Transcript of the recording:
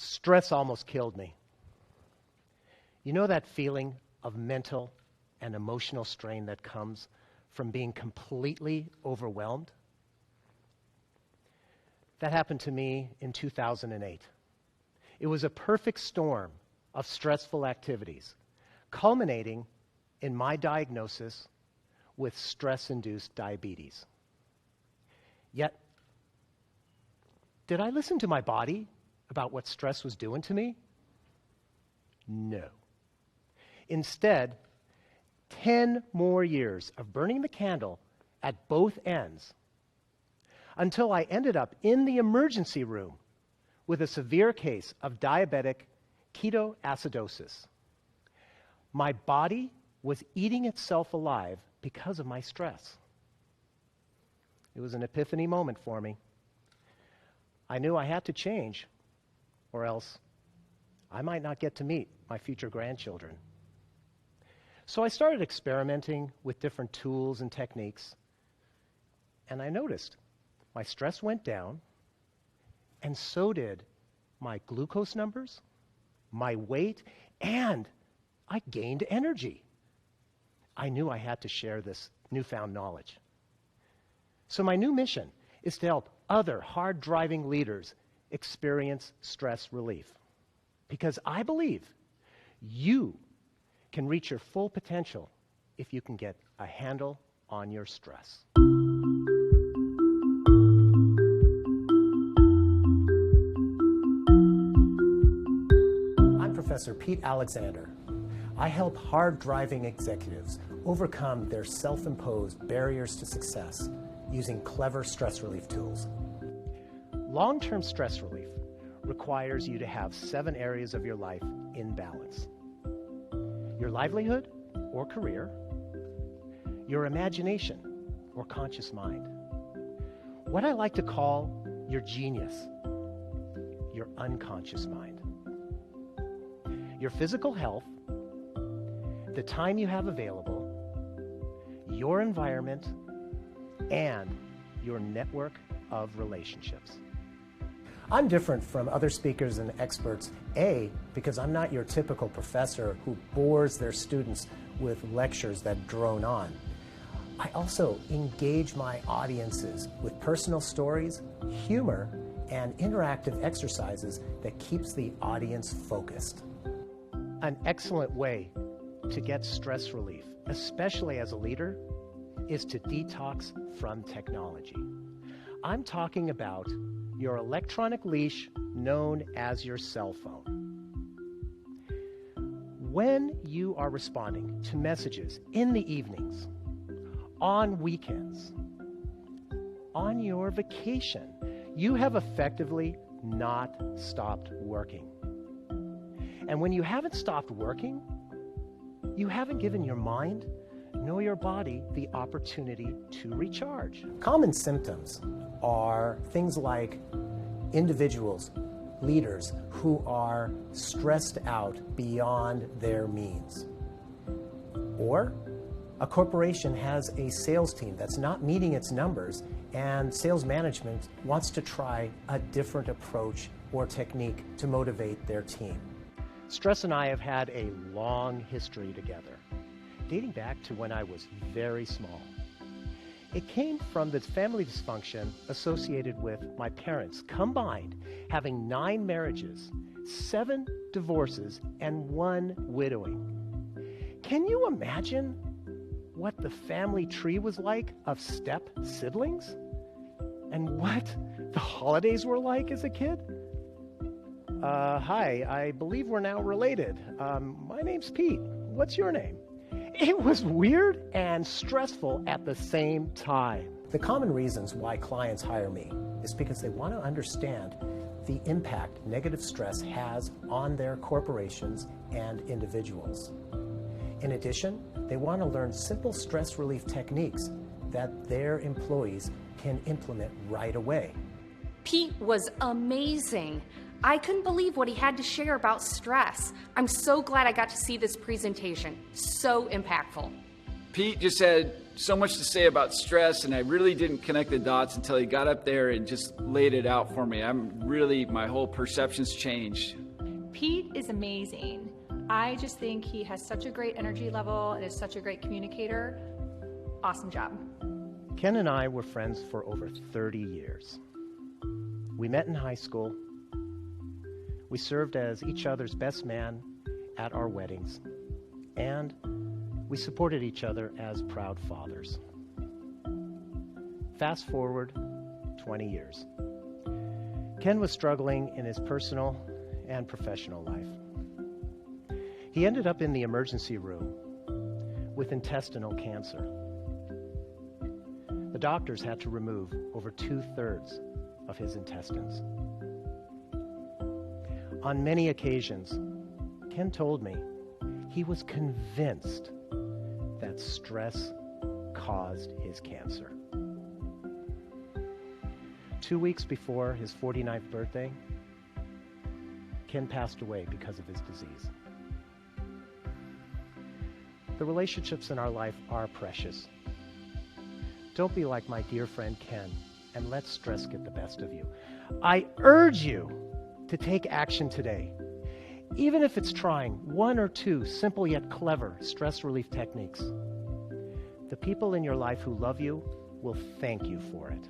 Stress almost killed me. You know that feeling of mental and emotional strain that comes from being completely overwhelmed? That happened to me in 2008. It was a perfect storm of stressful activities, culminating in my diagnosis with stress-induced diabetes. Yet, did I listen to my body about what stress was doing to me? No. Instead, 10 more years of burning the candle at both ends until I ended up in the emergency room with a severe case of diabetic ketoacidosis. My body was eating itself alive because of my stress. It was an epiphany moment for me. I knew I had to change, or else I might not get to meet my future grandchildren. So I started experimenting with different tools and techniques, and I noticed my stress went down, and so did my glucose numbers, my weight, and I gained energy. I knew I had to share this newfound knowledge. So my new mission is to help other hard-driving leaders experience stress relief. Because I believe you can reach your full potential if you can get a handle on your stress. I'm Professor Pete Alexander. I help hard-driving executives overcome their self-imposed barriers to success using clever stress relief tools. Long-term stress relief requires you to have 7 areas of your life in balance. Your livelihood or career, your imagination or conscious mind, what I like to call your genius, your unconscious mind, your physical health, the time you have available, your environment, and your network of relationships. I'm different from other speakers and experts, A, because I'm not your typical professor who bores their students with lectures that drone on. I also engage my audiences with personal stories, humor, and interactive exercises that keeps the audience focused. An excellent way to get stress relief, especially as a leader, is to detox from technology. I'm talking about your electronic leash known as your cell phone. When you are responding to messages in the evenings, on weekends, on your vacation, you have effectively not stopped working. And when you haven't stopped working, you haven't given your mind nor your body the opportunity to recharge. Common symptoms are things like individuals, leaders who are stressed out beyond their means. Or a corporation has a sales team that's not meeting its numbers, and sales management wants to try a different approach or technique to motivate their team. Stress and I have had a long history together, dating back to when I was very small. It came from the family dysfunction associated with my parents combined having 9 marriages, 7 divorces, and 1 widowing. Can you imagine what the family tree was like of step siblings? And what the holidays were like as a kid? Hi, I believe we're now related. My name's Pete. What's your name? It was weird and stressful at the same time. The common reasons why clients hire me is because they want to understand the impact negative stress has on their corporations and individuals. In addition, they want to learn simple stress relief techniques that their employees can implement right away. Pete was amazing. I couldn't believe what he had to share about stress. I'm so glad I got to see this presentation. So impactful. Pete just said so much to say about stress, and I really didn't connect the dots until he got up there and just laid it out for me. My whole perception's changed. Pete is amazing. I just think he has such a great energy level and is such a great communicator. Awesome job. Ken and I were friends for over 30 years. We met in high school. We served as each other's best man at our weddings, and we supported each other as proud fathers. Fast forward 20 years. Ken was struggling in his personal and professional life. He ended up in the emergency room with intestinal cancer. The doctors had to remove over 2/3 of his intestines. On many occasions, Ken told me he was convinced that stress caused his cancer. 2 weeks before his 49th birthday, Ken passed away because of his disease. The relationships in our life are precious. Don't be like my dear friend Ken and let stress get the best of you. I urge you to take action today, even if it's trying 1 or 2 simple yet clever stress relief techniques. The people in your life who love you will thank you for it.